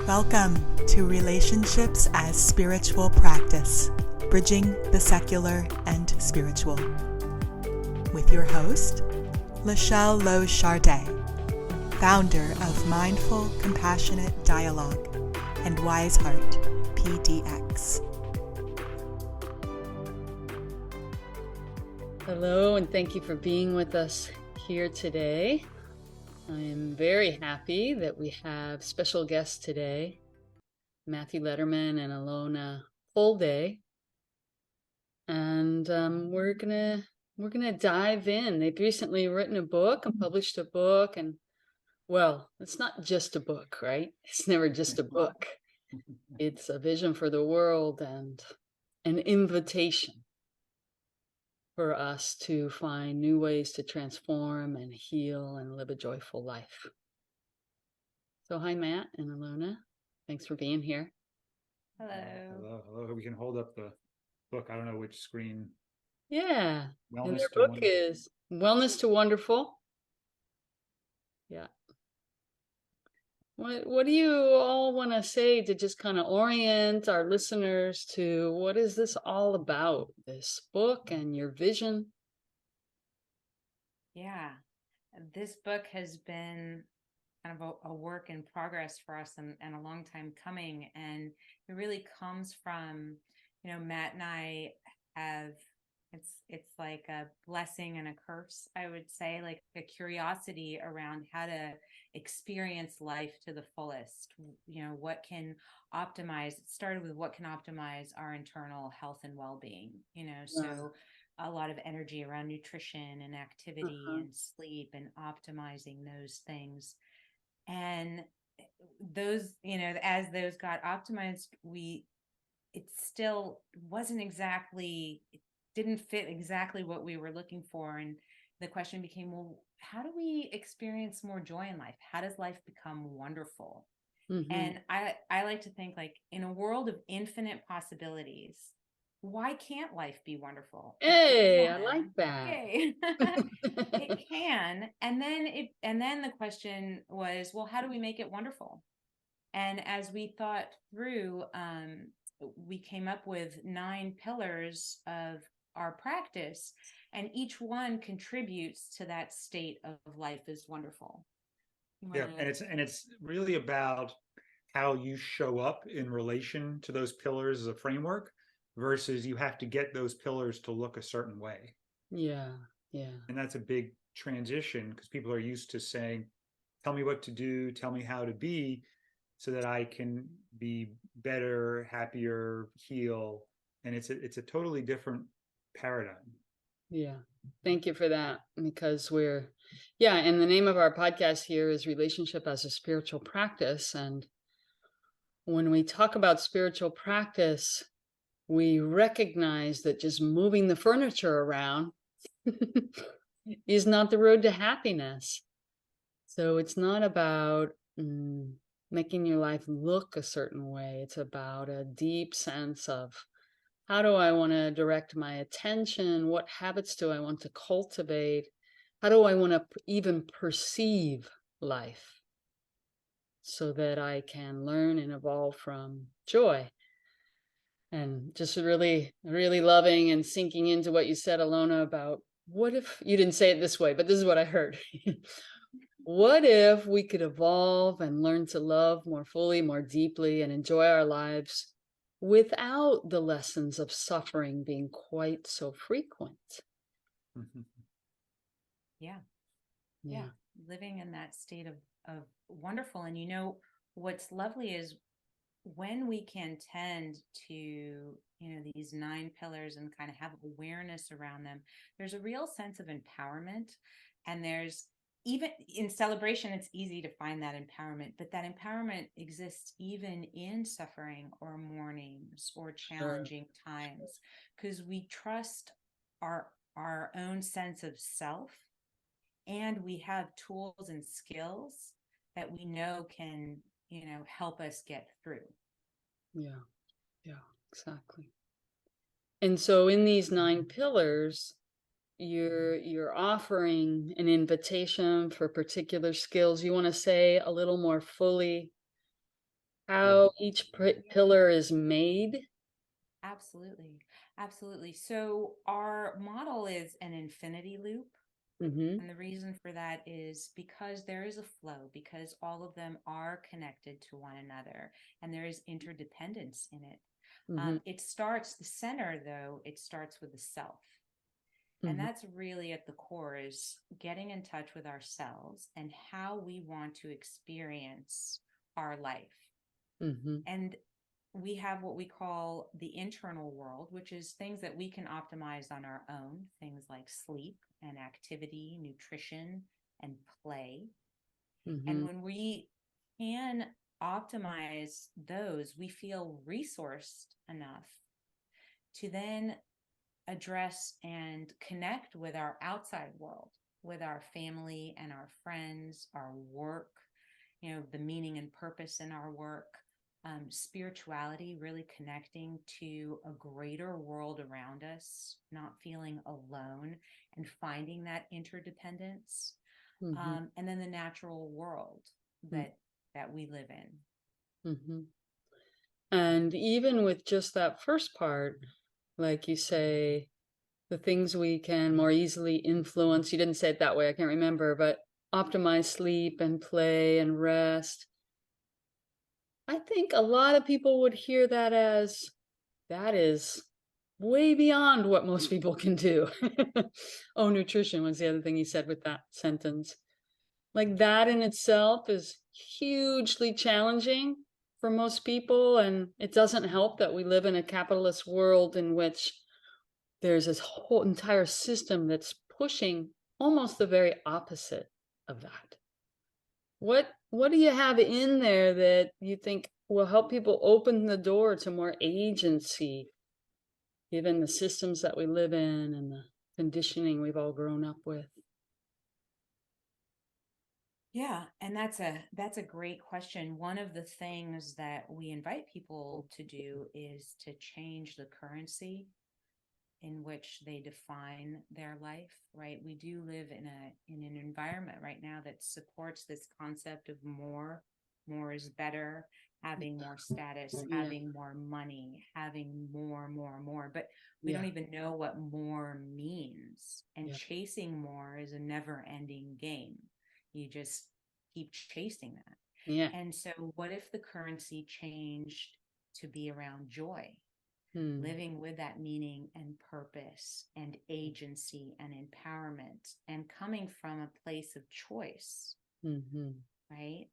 Welcome to Relationships as Spiritual Practice, Bridging the Secular and Spiritual. With your host, LaShelle founder of Mindful Compassionate Dialogue and Wise Heart PDX. Hello, and thank you for being with us here today. I am very happy that we have special guests today, Matthew Letterman and Alona full day, and we're gonna dive in. They've recently written a book and published a book, and well, it's not just a book, right? It's never just a book. It's a vision for the world and an invitation for us to find new ways to transform and heal and live a joyful life. So hi, Matt and Alona. Thanks for being here. Hello. Hello. We can hold up the book. I don't know which screen. Yeah. Wellness And their to book Wonderful. is Wellness to Wonderful. Yeah. What do you all want to say to just kind of orient our listeners to what is this all about, this book and your vision? Yeah, this book has been kind of a work in progress for us and a long time coming. And it really comes from, Matt and I have, it's like a blessing and a curse, I would say, like a curiosity around how to experience life to the fullest. What can optimize, it started with what can optimize our internal health and well-being, so a lot of energy around nutrition and activity and sleep and optimizing those things. And those, as those got optimized, it still wasn't exactly, it didn't fit exactly what we were looking for. And the question became, well, how do we experience more joy in life? How does life become wonderful? And I like to think, like, in a world of infinite possibilities, why can't life be wonderful? Hey, I like that. Yay. It can. And then the question was, well, how do we make it wonderful? And as we thought through, we came up with 9 pillars of our practice, and each one contributes to that state of life is wonderful. Yeah, and it's really about how you show up in relation to those pillars as a framework versus you have to get those pillars to look a certain way. Yeah. And that's a big transition because people are used to saying, tell me what to do, tell me how to be so that I can be better, happier, heal. And it's a totally different paradigm. Yeah. Thank you for that, because and the name of our podcast here is Relationship as a Spiritual Practice. And when we talk about spiritual practice, we recognize that just moving the furniture around is not the road to happiness. So it's not about making your life look a certain way. It's about a deep sense of, how do I want to direct my attention? What habits do I want to cultivate? How do I want to even perceive life so that I can learn and evolve from joy? And just really, really loving and sinking into what you said, Alona, about what if, you didn't say it this way, but this is what I heard. What if we could evolve and learn to love more fully, more deeply, and enjoy our lives without the lessons of suffering being quite so frequent? Yeah. Living in that state of wonderful. And what's lovely is when we can tend to, these 9 pillars and kind of have awareness around them, there's a real sense of empowerment. And there's, even in celebration, it's easy to find that empowerment, but that empowerment exists even in suffering or mournings or challenging times, because we trust our own sense of self, and we have tools and skills that we know can, help us get through. Yeah, exactly. And so in these 9 pillars, you're offering an invitation for particular skills. You want to say a little more fully how each pillar is made? Absolutely. Absolutely. So our model is an infinity loop. Mm-hmm. And the reason for that is because there is a flow, because all of them are connected to one another, and there is interdependence in it. Mm-hmm. It starts, the center, though, it starts with the self. And that's really at the core, is getting in touch with ourselves and how we want to experience our life. Mm-hmm. And we have what we call the internal world, which is things that we can optimize on our own, things like sleep and activity, nutrition, and play. Mm-hmm. And when we can optimize those, we feel resourced enough to then address and connect with our outside world, with our family and our friends, our work, the meaning and purpose in our work. Spirituality, really connecting to a greater world around us, not feeling alone, and finding that interdependence. Mm-hmm. And then the natural world that we live in. Mm-hmm. And even with just that first part, like you say, the things we can more easily influence, you didn't say it that way, I can't remember, but optimize sleep and play and rest. I think a lot of people would hear that as, that is way beyond what most people can do. Oh, nutrition was the other thing he said with that sentence. Like, that in itself is hugely challenging for most people. And it doesn't help that we live in a capitalist world in which there's this whole entire system that's pushing almost the very opposite of that. What do you have in there that you think will help people open the door to more agency, given the systems that we live in and the conditioning we've all grown up with? Yeah, and that's a great question. One of the things that we invite people to do is to change the currency in which they define their life, right? We do live in an environment right now that supports this concept of more is better, having more status, Yeah. having more money, having more, but we Yeah. don't even know what more means. And Yeah. chasing more is a never-ending game. You just keep chasing that. Yeah. And so what if the currency changed to be around joy? Living with that meaning and purpose and agency and empowerment, and coming from a place of choice, right?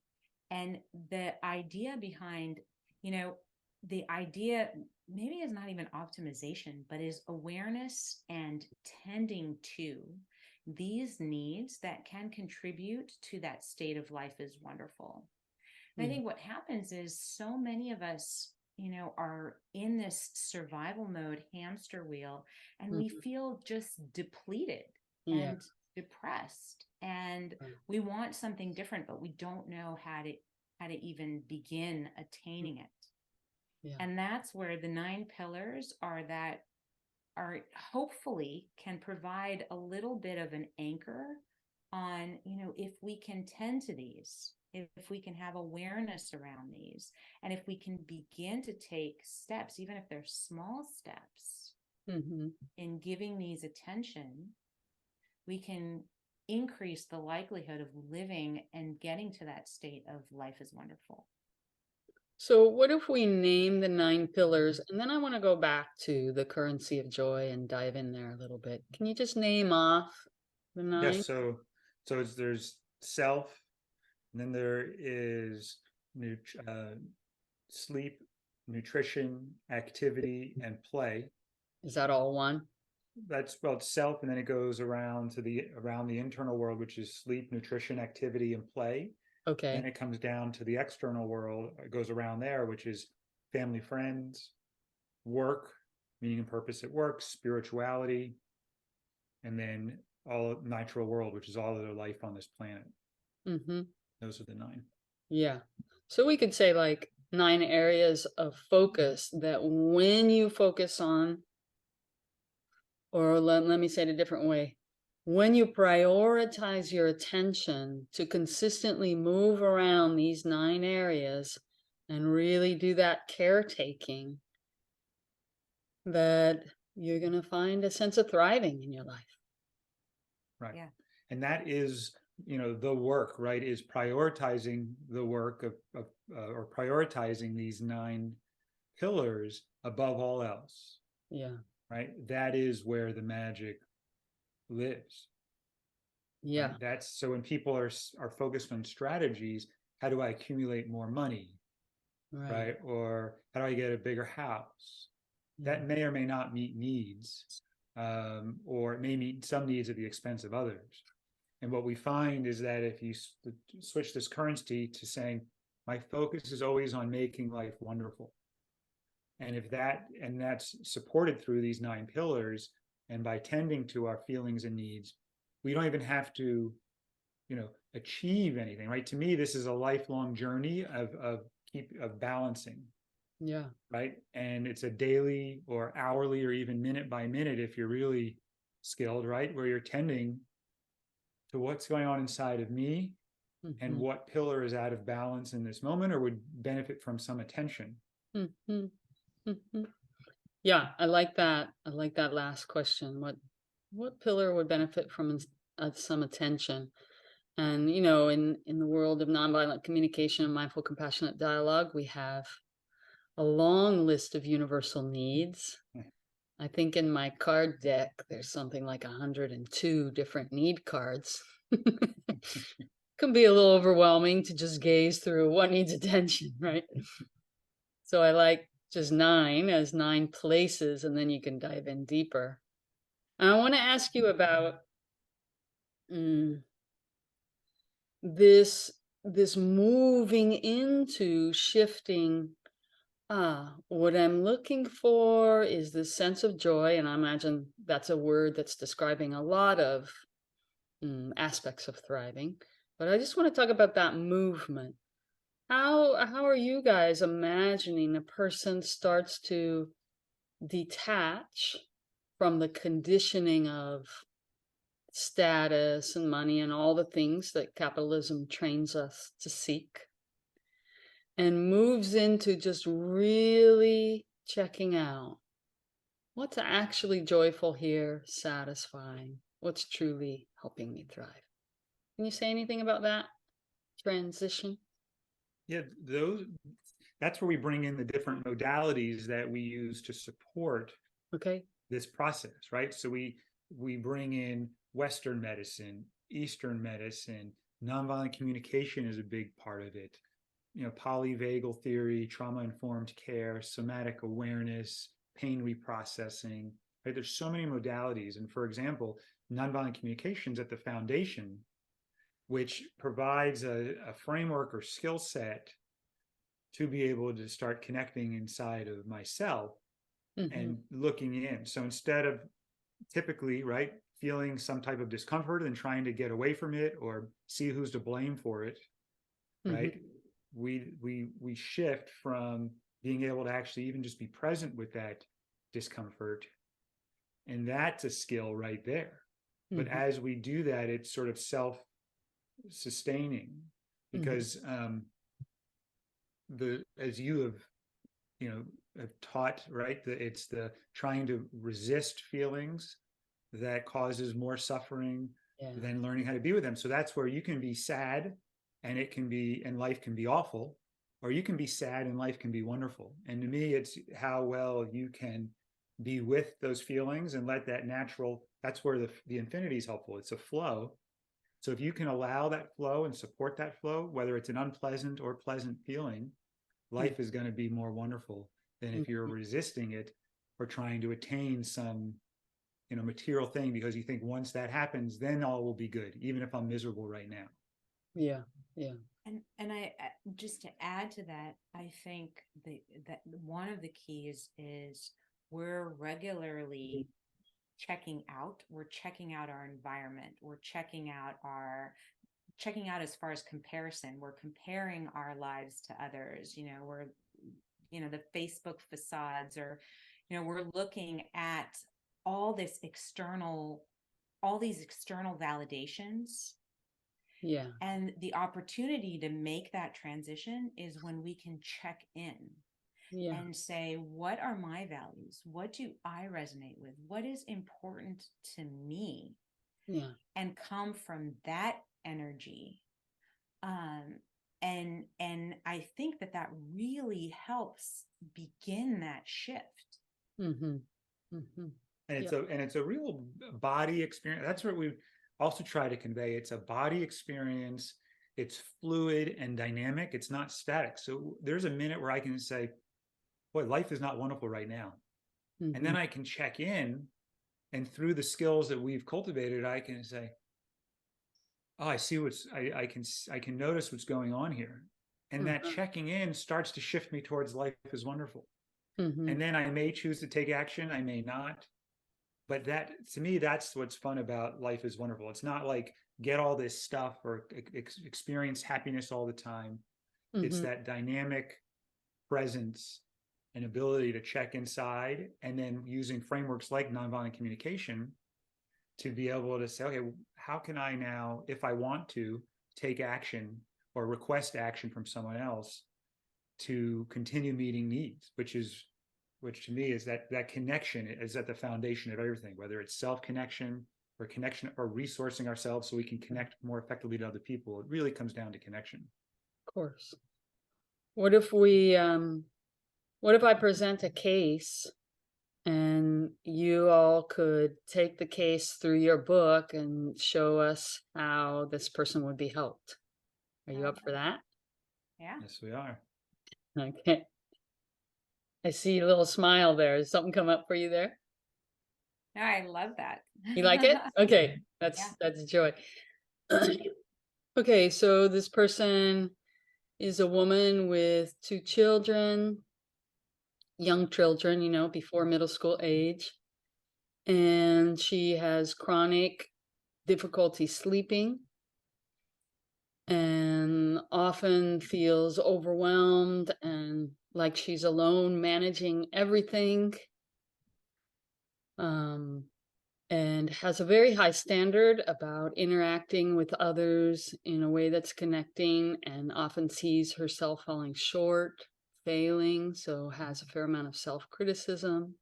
And the idea behind, the idea maybe is not even optimization, but is awareness and tending to these needs that can contribute to that state of life is wonderful. And I think what happens is so many of us, are in this survival mode hamster wheel, and we feel just depleted and depressed, and we want something different, but we don't know how to even begin attaining it. Yeah. And that's where the 9 pillars are hopefully can provide a little bit of an anchor on, if we can tend to these, if we can have awareness around these, and if we can begin to take steps, even if they're small steps, in giving these attention, we can increase the likelihood of living and getting to that state of life is wonderful. So what if we name the 9 pillars, and then I want to go back to the currency of joy and dive in there a little bit. Can you just name off the 9? Yes, so there's self, and then there is sleep, nutrition, activity, and play. Is that all one? That's, well, it's self, and then it goes around to the internal world, which is sleep, nutrition, activity, and play. Okay. Then it comes down to the external world. It goes around there, which is family, friends, work, meaning and purpose at work, spirituality, and then all natural world, which is all other life on this planet. Those are the 9. Yeah. So we could say like 9 areas of focus that when you focus on, or let me say it a different way, when you prioritize your attention to consistently move around these 9 areas, and really do that caretaking, that you're going to find a sense of thriving in your life. Right. Yeah. And that is, the work, right, is prioritizing the work of or prioritizing these 9 pillars above all else, Yeah. right? That is where the magic lives. Yeah. Right? That's so when people are focused on strategies, how do I accumulate more money, right? Or how do I get a bigger house? Yeah. That may or may not meet needs, or it may meet some needs at the expense of others. And what we find is that if you switch this currency to saying, my focus is always on making life wonderful. And that's supported through these 9 pillars, and by tending to our feelings and needs, we don't even have to, achieve anything, right? To me, this is a lifelong journey of balancing. Yeah. Right. And it's a daily or hourly or even minute by minute, if you're really skilled, right, where you're tending to what's going on inside of me and what pillar is out of balance in this moment or would benefit from some attention. Yeah, I like that. I like that last question. What pillar would benefit from some attention? And in the world of nonviolent communication and mindful compassionate dialogue, we have a long list of universal needs. I think in my card deck, there's something like 102 different need cards. Can be a little overwhelming to just gaze through what needs attention, right? So I like just 9 as 9 places, and then you can dive in deeper. And I want to ask you about this moving into shifting. What I'm looking for is this sense of joy, and I imagine that's a word that's describing a lot of aspects of thriving. But I just want to talk about that movement. How are you guys imagining a person starts to detach from the conditioning of status and money and all the things that capitalism trains us to seek, and moves into just really checking out what's actually joyful here, satisfying, what's truly helping me thrive? Can you say anything about that transition? Yeah, that's where we bring in the different modalities that we use to support Okay. this process, right? So we bring in Western medicine, Eastern medicine, nonviolent communication is a big part of it. Polyvagal theory, trauma-informed care, somatic awareness, pain reprocessing, right? There's so many modalities. And for example, nonviolent communications at the foundation, which provides a framework or skill set to be able to start connecting inside of myself and looking in. So instead of typically, right, feeling some type of discomfort and trying to get away from it or see who's to blame for it, right? We shift from being able to actually even just be present with that discomfort, and that's a skill right there. But as we do that, it's sort of self-sustaining, because as you have taught, right, it's the trying to resist feelings that causes more suffering than learning how to be with them. So that's where you can be sad and life can be awful, or you can be sad and life can be wonderful. And to me, it's how well you can be with those feelings and let that natural, that's where the infinity is helpful. It's a flow. So if you can allow that flow and support that flow, whether it's an unpleasant or pleasant feeling, life is going to be more wonderful than if you're resisting it or trying to attain some material thing, because you think once that happens, then all will be good, even if I'm miserable right now. Yeah. And I just to add to that, I think that one of the keys is we're regularly checking out. We're checking out our environment. We're checking out as far as comparison. We're comparing our lives to others. We're the Facebook facades, or we're looking at all these external validations. Yeah. And the opportunity to make that transition is when we can check in Yeah. and say, what are my values? What do I resonate with? What is important to me? Yeah. And come from that energy. And I think that really helps begin that shift. Mm-hmm. Mm-hmm. And it's a real body experience. That's what we also try to convey. It's a body experience. It's fluid and dynamic. It's not static. So there's a minute where I can say, boy, life is not wonderful right now. Mm-hmm. And then I can check in, and through the skills that we've cultivated, I can say, oh, I see I can notice what's going on here. And that checking in starts to shift me towards life is wonderful. Mm-hmm. And then I may choose to take action, I may not. But that, to me, that's what's fun about life is wonderful. It's not like get all this stuff or experience happiness all the time. Mm-hmm. It's that dynamic presence and ability to check inside, and then using frameworks like nonviolent communication to be able to say, okay, how can I now, if I want to, take action or request action from someone else to continue meeting needs, which to me is that connection is at the foundation of everything, whether it's self-connection or connection or resourcing ourselves so we can connect more effectively to other people. It really comes down to connection. Of course. What if I present a case and you all could take the case through your book and show us how this person would be helped? Are you up for that? Yeah. Yes, we are. Okay. I see a little smile there. Has something come up for you there? No, I love that. You like it? Okay. That's joy. Okay, so this person is a woman with 2 children, young children, before middle school age. And she has chronic difficulty sleeping and often feels overwhelmed and like she's alone managing everything. And has a very high standard about interacting with others in a way that's connecting, and often sees herself falling short, failing, so has a fair amount of self-criticism.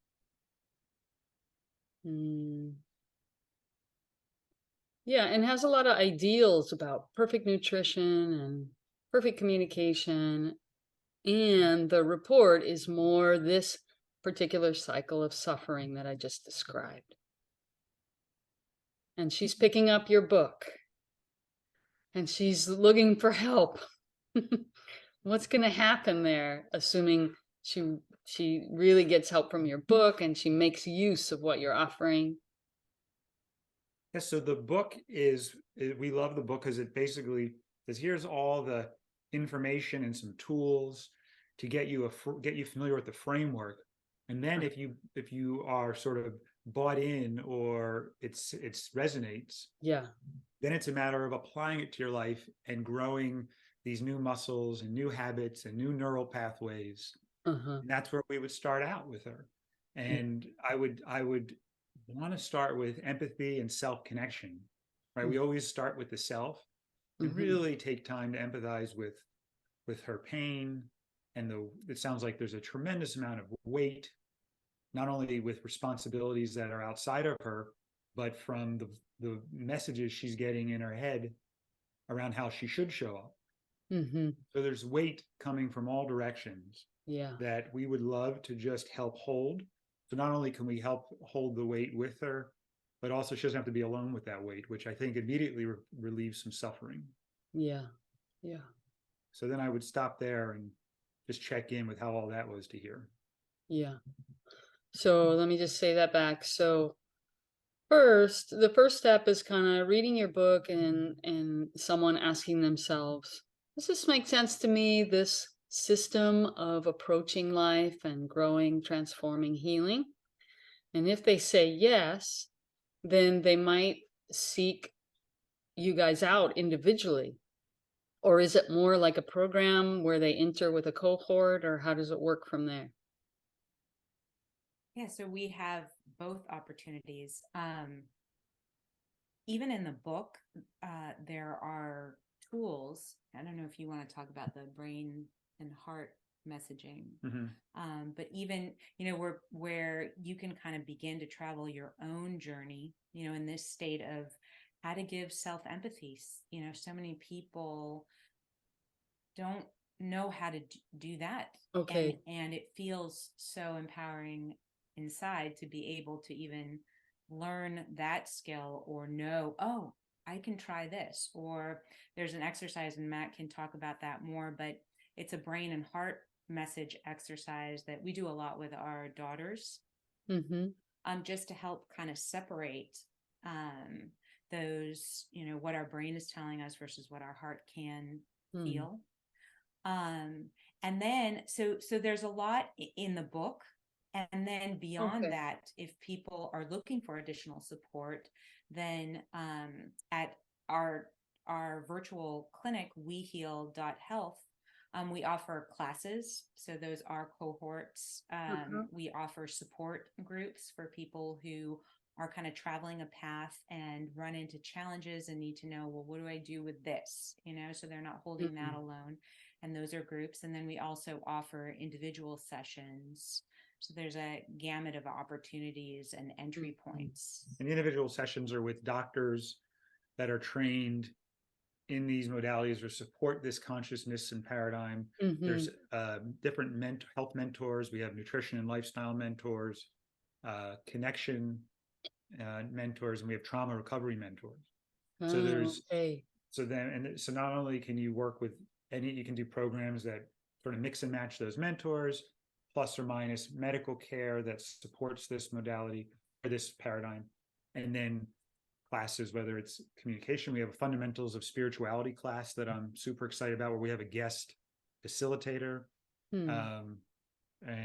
Yeah, and has a lot of ideals about perfect nutrition and perfect communication. And the report is more this particular cycle of suffering that I just described. And she's picking up your book and she's looking for help. What's going to happen there, assuming she really gets help from your book and she makes use of what you're offering? Yes, so the book we love the book because it basically says, here's all the information and some tools to get you familiar with the framework. And then if you are sort of bought in or it's resonates, yeah, then it's a matter of applying it to your life and growing these new muscles and new habits and new neural pathways. And that's where we would start out with her. And I would want to start with empathy and self-connection, right? We always start with the self and really take time to empathize with her pain. And it sounds like there's a tremendous amount of weight, not only with responsibilities that are outside of her, but from the messages she's getting in her head around how she should show up. So there's weight coming from all directions that we would love to just help hold. So not only can we help hold the weight with her, but also she doesn't have to be alone with that weight, which I think immediately relieves some suffering. Yeah. So then I would stop there and just check in with how all that was to hear. Yeah. So let me just say that back. So the first step is kind of reading your book and someone asking themselves, does this make sense to me, this system of approaching life and growing, transforming, healing? And if they say yes, then they might seek you guys out individually. Or is it more like a program where they enter with a cohort, or how does it work from there? Yeah, so we have both opportunities. even in the book, there are tools. I don't know if you want to talk about the brain and heart messaging, but even, where you can kind of begin to travel your own journey, in this state of how to give self-empathy. So many people don't know how to do that. Okay. And it feels so empowering inside to be able to even learn that skill, or know, oh, I can try this. Or there's an exercise, and Matt can talk about that more, but it's a brain and heart message exercise that we do a lot with our daughters, just to help kind of separate those, what our brain is telling us versus what our heart can feel. And then, so there's a lot in the book. And then beyond that, if people are looking for additional support, then at our virtual clinic, weheal.health, we offer classes. So those are cohorts. We offer support groups for people who are kind of traveling a path and run into challenges and need to know, well, what do I do with this? So they're not holding that alone. And those are groups. And then we also offer individual sessions. So there's a gamut of opportunities and entry points. And the individual sessions are with doctors that are trained in these modalities or support this consciousness and paradigm. There's different health mentors. We have nutrition and lifestyle mentors, connection mentors, and we have trauma recovery mentors. So there's so not only can you work with you can do programs that sort of mix and match those mentors, plus or minus medical care that supports this modality or this paradigm, and then classes, whether it's communication. We have a fundamentals of spirituality class that I'm super excited about, where we have a guest facilitator. And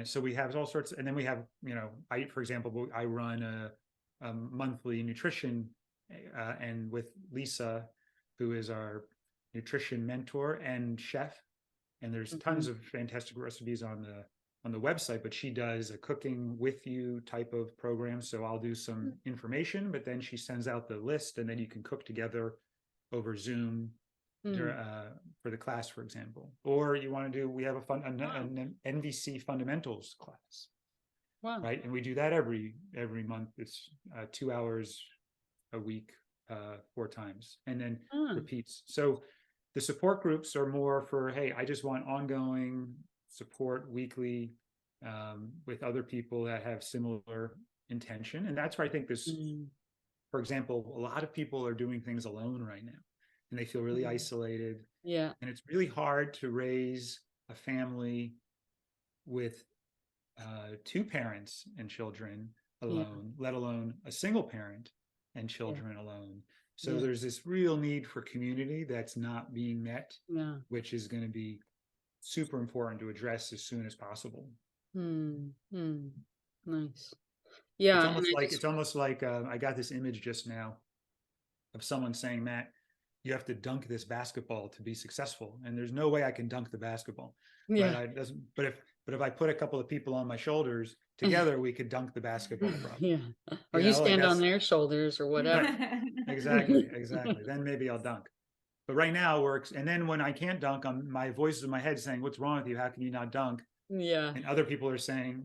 so we have all sorts, and then we have, for example, I run a monthly nutrition and with Lisa, who is our nutrition mentor and chef, and there's tons of fantastic recipes on the website, but she does a cooking with you type of program. So I'll do some information, but then she sends out the list, and then you can cook together over Zoom for the class, for example. Or you want to do, we have an NVC fundamentals class, right? And we do that every month. It's 2 hours a week, 4 times, and then repeats. So the support groups are more for, hey, I just want ongoing support weekly with other people that have similar intention. And that's where I think this, for example, a lot of people are doing things alone right now, and they feel really isolated. Yeah. And it's really hard to raise a family with 2 parents and children alone, let alone a single parent and children alone. So there's this real need for community that's not being met, which is going to be super important to address as soon as possible. Nice. Yeah. It's almost like I got this image just now of someone saying, Matt, you have to dunk this basketball to be successful. And there's no way I can dunk the basketball. Yeah. But if I put a couple of people on my shoulders together, we could dunk the basketball probably. Yeah. Or you stand on their shoulders or whatever. Exactly. Then maybe I'll dunk. But right now works. And then when I can't dunk, my voice is in my head saying, what's wrong with you? How can you not dunk? Yeah. And other people are saying,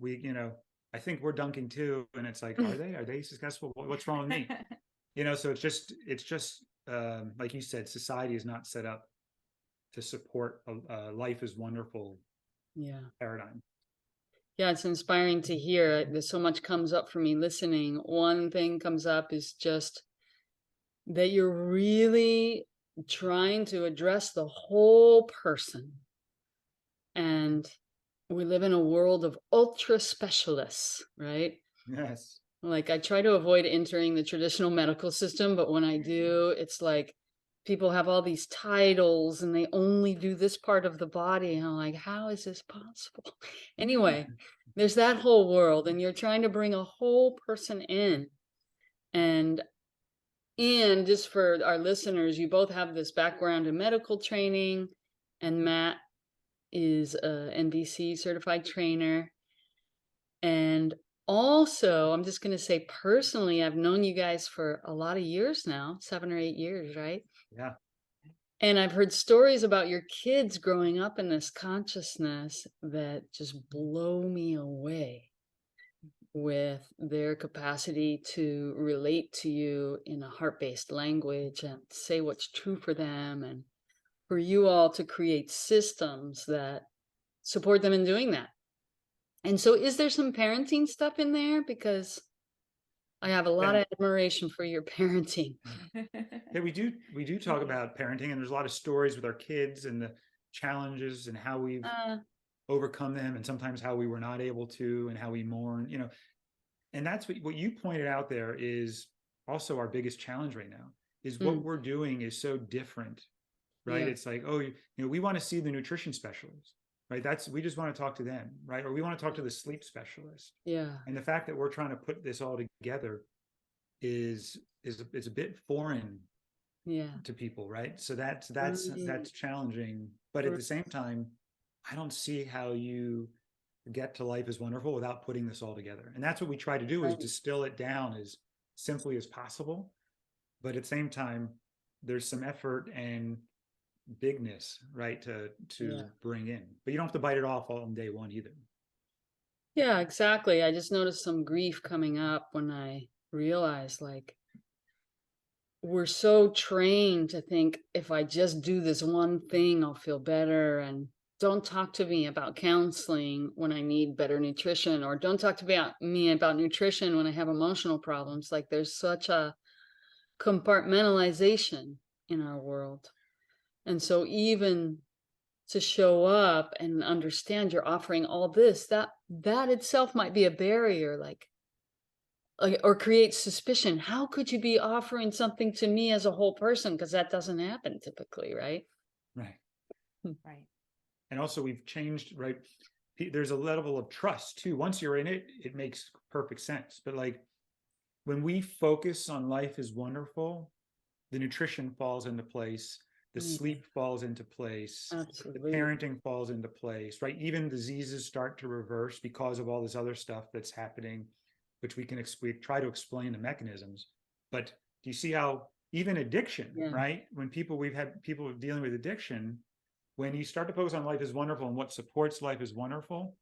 I think we're dunking too. And it's like, are they successful? What's wrong with me? So it's just like you said, society is not set up to support a life is wonderful paradigm. Yeah, it's inspiring to hear. There's so much comes up for me listening. One thing comes up is just that you're really trying to address the whole person. And we live in a world of ultra specialists, right? Yes. Like I try to avoid entering the traditional medical system, but when I do, it's like people have all these titles and they only do this part of the body. And I'm like, how is this possible? Anyway, there's that whole world, and you're trying to bring a whole person in. And just for our listeners, you both have this background in medical training, and Matt is a NVC certified trainer. And also, I'm just going to say personally, I've known you guys for a lot of years now, 7 or 8 years, right? Yeah. And I've heard stories about your kids growing up in this consciousness that just blow me away with their capacity to relate to you in a heart-based language and say what's true for them, and for you all to create systems that support them in doing that. And so is there some parenting stuff in there? Because I have a lot Yeah. of admiration for your parenting. Yeah, we do talk about parenting, and there's a lot of stories with our kids and the challenges and how we've Uh, overcome them, and sometimes how we were not able to, and how we mourn, and that's what you pointed out there is also our biggest challenge right now is what mm, we're doing is so different, right? yeah, It's like, oh, we want to see the nutrition specialist, right? We just want to talk to them, right? Or we want to talk to the sleep specialist. yeah, And the fact that we're trying to put this all together is a bit foreign yeah. to people, right? So Right, that's challenging. But at right, the same time, I don't see how you get to life is wonderful without putting this all together. And that's what we try to do is right. distill it down as simply as possible. But at the same time, there's some effort and bigness, right, to Yeah. bring in. But you don't have to bite it off all on day one either. Yeah, exactly. I just noticed some grief coming up when I realized, like, we're so trained to think if I just do this one thing, I'll feel better. And don't talk to me about counseling when I need better nutrition, or don't talk to me about nutrition when I have emotional problems. Like, there's such a compartmentalization in our world. And so even to show up and understand you're offering all this, that itself might be a barrier, like, or create suspicion. How could you be offering something to me as a whole person? Because that doesn't happen typically, right? Right. Right. And also we've changed, right? There's a level of trust too. Once you're in it, it makes perfect sense. But like when we focus on life is wonderful, the nutrition falls into place, the Yeah, sleep falls into place, the absolutely. parenting falls into place, right? Even diseases start to reverse because of all this other stuff that's happening, which we try to explain the mechanisms. But do you see how even addiction, Yeah, right? We've had people dealing with addiction, when you start to focus on life is wonderful and what supports life is wonderful,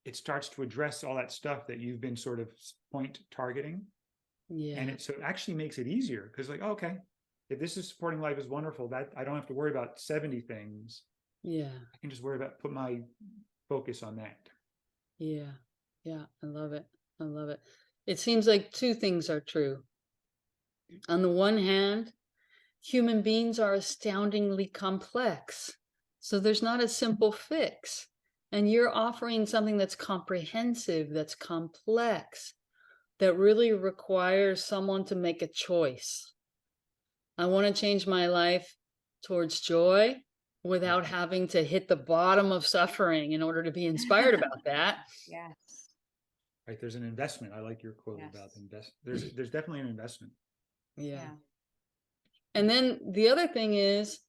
it starts to address all that stuff that you've been sort of point targeting. And yeah, it actually makes it easier because like, okay, if this is supporting life is wonderful, that I don't have to worry about 70 things. yeah, I can just put my focus on that. yeah, yeah. I love it. I love it. It seems like two things are true. On the one hand, human beings are astoundingly complex. So there's not a simple fix. And you're offering something that's comprehensive, that's complex, that really requires someone to make a choice. I want to change my life towards joy Yeah. without having to hit the bottom of suffering in order to be inspired about that. Yes. Right. There's an investment. I like your quote Yes. about invest. There's definitely an investment. Yeah. Yeah. And then the other thing is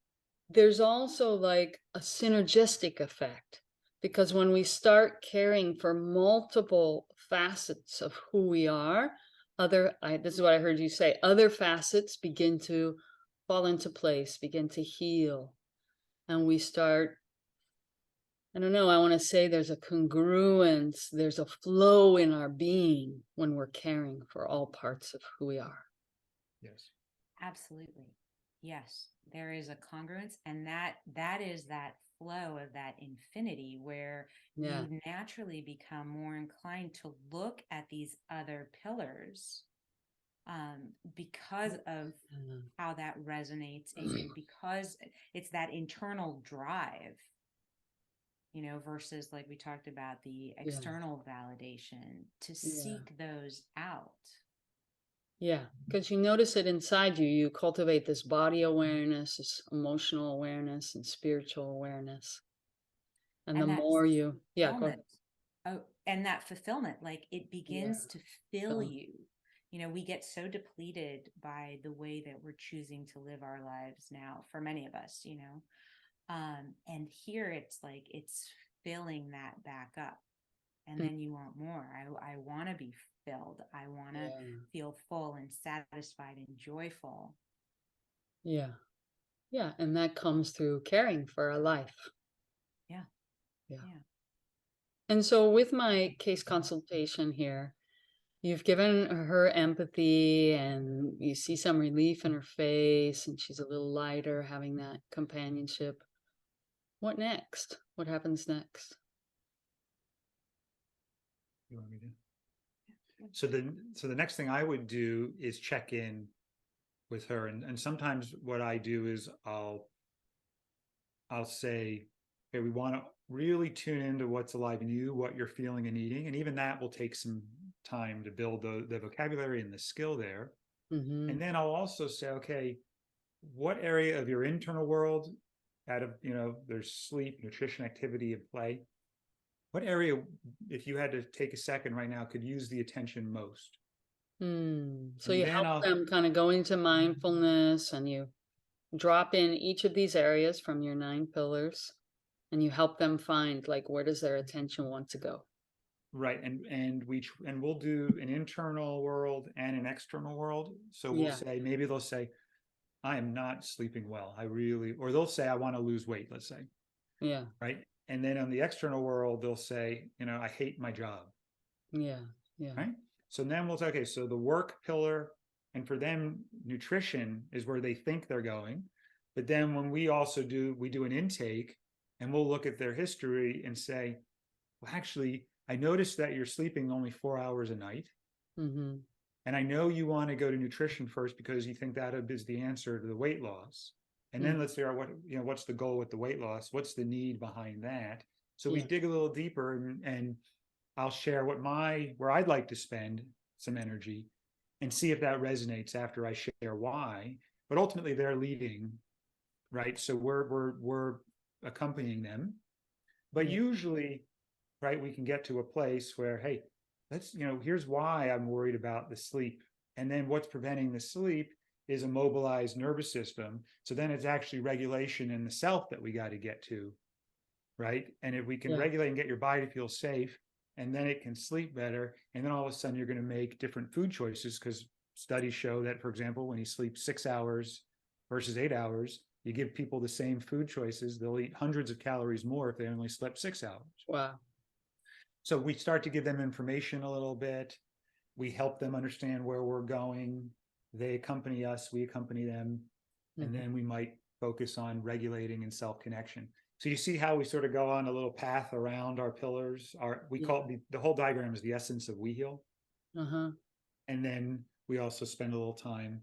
there's also like a synergistic effect, because when we start caring for multiple facets of who we are, this is what I heard you say, other facets begin to fall into place, begin to heal. And we start, I don't know, I want to say there's a congruence, there's a flow in our being when we're caring for all parts of who we are. Yes. Absolutely. Yes. There is a congruence, and that is that flow of that infinity where Yeah. you naturally become more inclined to look at these other pillars because of how that resonates in you, because it's that internal drive, versus like we talked about the external validation to seek those out. Yeah, because you notice it inside you. You cultivate this body awareness, this emotional awareness, and spiritual awareness. And the And that more you, go ahead. fulfillment. Oh, and that fulfillment, like it begins to fill So, you. We get so depleted by the way that we're choosing to live our lives now for many of us, and here it's like it's filling that back up. and then you want more. I want to be filled. I want to feel full and satisfied and joyful. Yeah. Yeah. And that comes through caring for a life. Yeah. Yeah. Yeah. And so with my case consultation here, you've given her empathy and you see some relief in her face and she's a little lighter having that companionship. What next? What happens next? You want me to? So the next thing I would do is check in with her, and sometimes what I do is I'll say, okay, we want to really tune into what's alive in you, what you're feeling and needing, and even that will take some time to build the vocabulary and the skill there. Mm-hmm. And then I'll also say, okay, what area of your internal world, out of, there's sleep, nutrition, activity, and play, what area, if you had to take a second right now, could use the attention most? So And you then help them kind of go into mindfulness and you drop in each of these areas from your 9 pillars and you help them find, like, where does their attention want to go? Right. And we'll do an internal world and an external world. So we'll say, maybe they'll say, I am not sleeping well. Or they'll say, I want to lose weight, let's say. Yeah. Right. And then on the external world, they'll say, I hate my job. Yeah. Yeah. Right. So then we'll say, okay, so the work pillar, and for them, nutrition is where they think they're going. But then when we do an intake, and we'll look at their history and say, well, actually, I noticed that you're sleeping only 4 hours a night. Mm-hmm. And I know you want to go to nutrition first because you think that is the answer to the weight loss. And then let's figure out what's the goal with the weight loss? What's the need behind that? So we dig a little deeper, and I'll share where I'd like to spend some energy and see if that resonates after I share why. But ultimately they're leading, right? So we're accompanying them. But usually, right, we can get to a place where, hey, here's why I'm worried about the sleep. And then what's preventing the sleep is a mobilized nervous system. So then it's actually regulation in the self that we got to get to, right? And if we can regulate and get your body to feel safe, and then it can sleep better, and then all of a sudden you're going to make different food choices, because studies show that, for example, when you sleep 6 hours versus 8 hours, you give people the same food choices, they'll eat hundreds of calories more if they only slept 6 hours. Wow. So we start to give them information a little bit. We help them understand where we're going. They accompany us, we accompany them. And then we might focus on regulating and self-connection. So you see how we sort of go on a little path around our pillars. We call it, the whole diagram is the essence of We Heal. And then we also spend a little time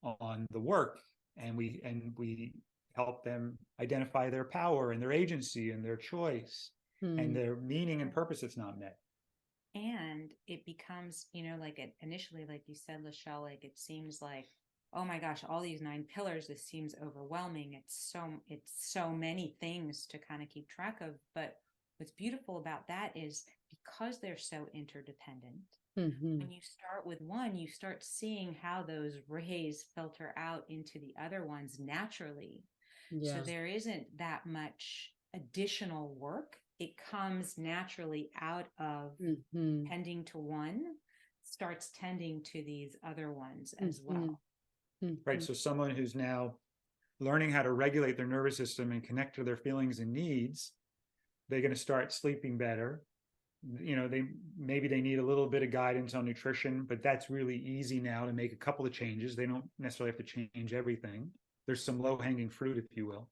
on the work, and we help them identify their power and their agency and their choice and their meaning and purpose that's not met. And it becomes, initially, like you said, LaShelle, like it seems like, oh my gosh, all these 9 pillars, this seems overwhelming. It's so many things to kind of keep track of. But what's beautiful about that is, because they're so interdependent, when you start with one, you start seeing how those rays filter out into the other ones naturally. So there isn't that much additional work. It comes naturally out of tending to one, starts tending to these other ones as well. Right. So someone who's now learning how to regulate their nervous system and connect to their feelings and needs, they're going to start sleeping better. Maybe they need a little bit of guidance on nutrition, but that's really easy now to make a couple of changes. They don't necessarily have to change everything. There's some low-hanging fruit, if you will.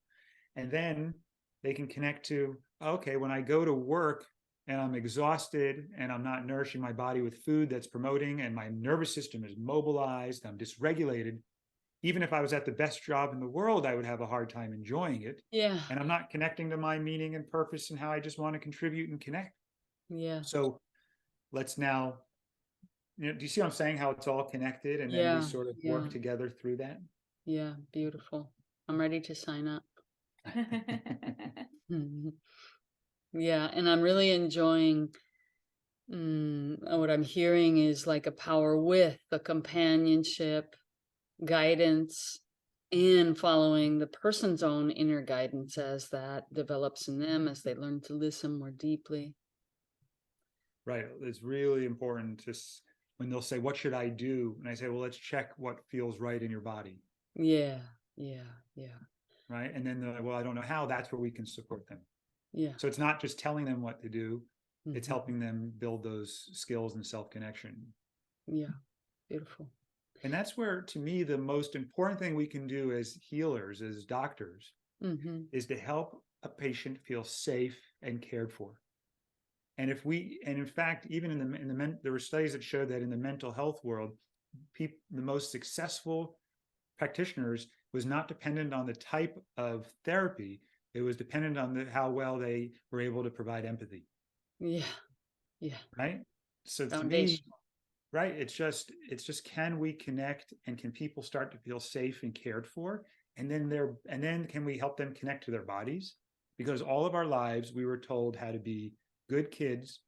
And then they can connect to, okay, when I go to work and I'm exhausted and I'm not nourishing my body with food that's promoting, and my nervous system is mobilized, I'm dysregulated, even if I was at the best job in the world, I would have a hard time enjoying it. Yeah. And I'm not connecting to my meaning and purpose and how I just want to contribute and connect. Yeah. So let's now, do you see what I'm saying? How it's all connected, and then we sort of work together through that. Yeah. Beautiful. I'm ready to sign up. Yeah. And I'm really enjoying what I'm hearing is like a power with a companionship, guidance, and following the person's own inner guidance as that develops in them, as they learn to listen more deeply. Right. It's really important to, when they'll say, what should I do? And I say, well, let's check what feels right in your body. Yeah. Yeah. Yeah. Right. And then they're like, well, I don't know how. That's where we can support them. Yeah. So it's not just telling them what to do. It's Mhm. helping them build those skills and self-connection. Yeah. Beautiful. And that's where, to me, the most important thing we can do as healers, as doctors, Mm-hmm. is to help a patient feel safe and cared for. And if we, and in fact, even there were studies that showed that in the mental health world, the most successful practitioners was not dependent on the type of therapy. It was dependent on how well they were able to provide empathy. Yeah. Yeah. Right. So to me, Foundational. right, it's just, can we connect, and can people start to feel safe and cared for? And then can we help them connect to their bodies? Because all of our lives we were told how to be good kids,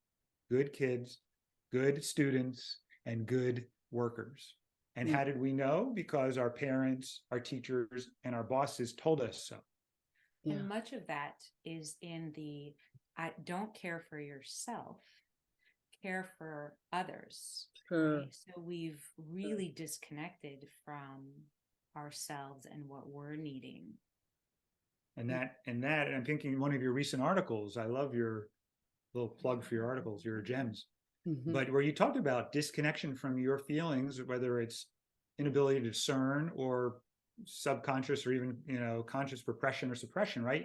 good students, and good workers. And Mm. how did we know? Because our parents, our teachers, and our bosses told us so. Yeah. And much of that is in the don't care for yourself, care for others. Sure. Right? So we've really disconnected from ourselves and what we're needing. And I'm thinking one of your recent articles, I love your little plug for your articles, your gems, Mm-hmm. but where you talked about disconnection from your feelings, whether it's inability to discern or subconscious or even, conscious repression or suppression, right?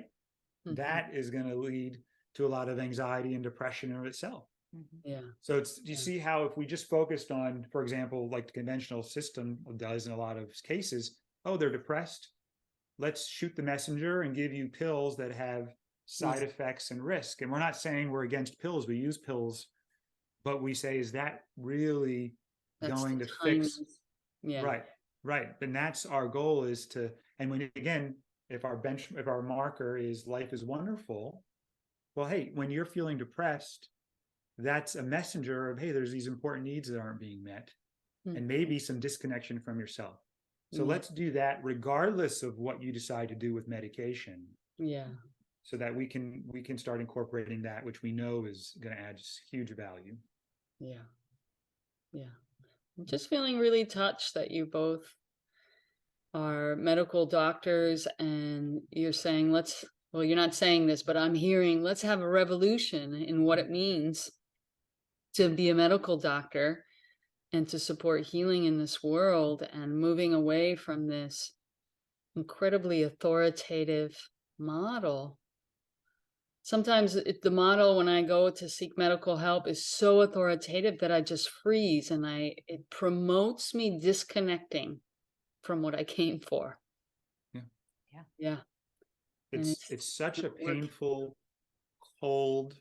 Mm-hmm. That is going to lead to a lot of anxiety and depression in itself. Mm-hmm. Yeah. So you see how if we just focused on, for example, like the conventional system does in a lot of cases, oh, they're depressed. Let's shoot the messenger and give you pills that have side effects and risk. And we're not saying we're against pills. We use pills, but we say, is that really going to fix? Yeah. Right. And that's our goal, is to, and when, again, if our marker is life is wonderful, well, hey, when you're feeling depressed, that's a messenger of, hey, there's these important needs that aren't being met, and maybe some disconnection from yourself. So let's do that regardless of what you decide to do with medication. Yeah. So that we can start incorporating that, which we know is going to add just huge value. Yeah. Yeah. I'm just feeling really touched that you both are medical doctors, and you're saying, well, you're not saying this, but I'm hearing, let's have a revolution in what it means to be a medical doctor and to support healing in this world, and moving away from this incredibly authoritative model. Sometimes the model, when I go to seek medical help, is so authoritative that I just freeze, and it promotes me disconnecting from what I came for. Yeah. Yeah. Yeah. It's such a not working. painful, cold,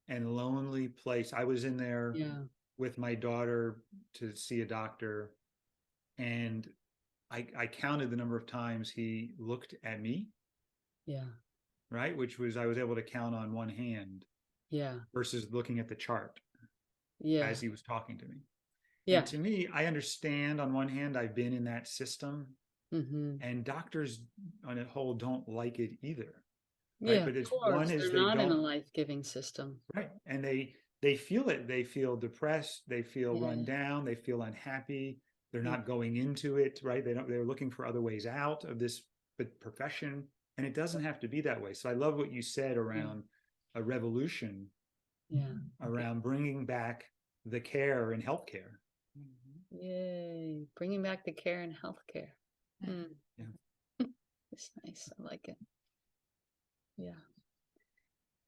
and lonely place. I was in there Yeah. with my daughter to see a doctor, and I counted the number of times he looked at me, Yeah. right? Which was, I was able to count on one hand Yeah. versus looking at the chart Yeah. as he was talking to me. Yeah. And to me, I understand on one hand, I've been in that system, Mm-hmm. and doctors on a whole don't like it either. Yeah, Right. But of it's course. one is They're they not in a don't, life-giving system. right. And they feel it. They feel depressed. They feel Yeah. run down. They feel unhappy. They're Yeah. not going into it. Right. They're looking for other ways out of this profession. And it doesn't have to be that way. So I love what you said around a revolution, Yeah. around bringing back the care in healthcare. Mm-hmm. Yay. Bringing back the care in healthcare. Mm. Yeah. It's nice. I like it. Yeah.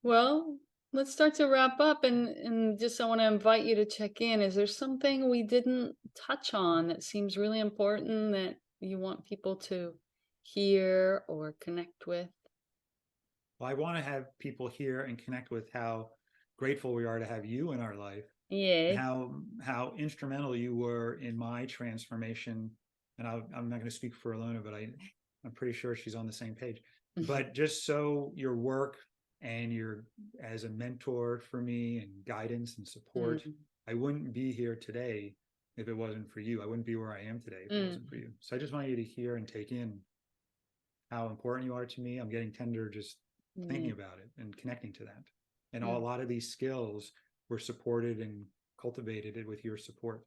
Well, let's start to wrap up, and just I want to invite you to check in. Is there something we didn't touch on that seems really important that you want people to hear or connect with? Well, I want to have people hear and connect with how grateful we are to have you in our life, and Yeah. how instrumental you were in my transformation. And I'm not going to speak for Alona, but I'm pretty sure she's on the same page. But just so your work and your as a mentor for me and guidance and support, I wouldn't be here today if it wasn't for you. I wouldn't be where I am today if it wasn't for you. So I just want you to hear and take in how important you are to me. I'm getting tender just thinking about it and connecting to that. And a lot of these skills we're supported and cultivated it with your support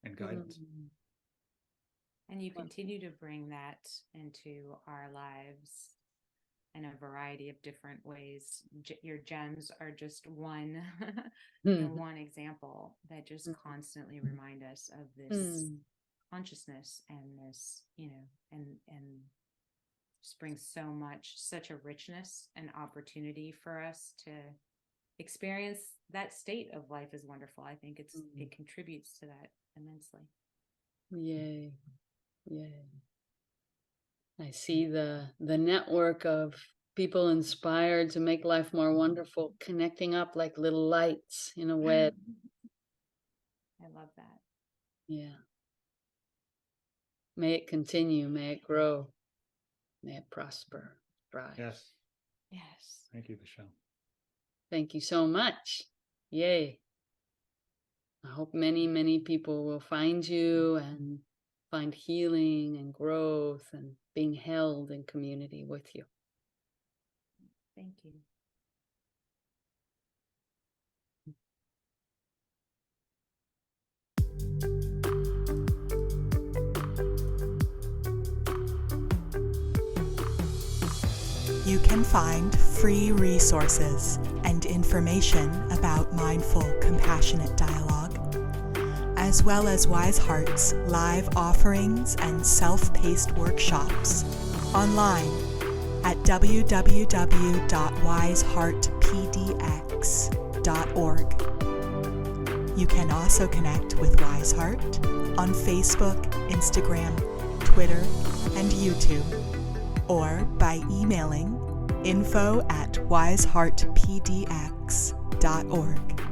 and guidance. Mhm. And you continue to bring that into our lives in a variety of different ways. Your gems are just one, one example that just constantly remind us of this consciousness and this, and just brings such a richness and opportunity for us to experience that state of life is wonderful. I think it contributes to that immensely. Yay. Yay. I see the network of people inspired to make life more wonderful, connecting up like little lights in a web. I love that. Yeah. May it continue, may it grow, may it prosper, thrive. Yes. Yes. Thank you, LaShelle. Thank you so much. Yay. I hope many, many people will find you and find healing and growth and being held in community with you. Thank you. You can find free resources and information about mindful, compassionate dialogue, as well as Wise Heart's live offerings and self-paced workshops online at www.wiseheartpdx.org. You can also connect with Wise Heart on Facebook, Instagram, Twitter, and YouTube, or by emailing info@wiseheartpdx.org.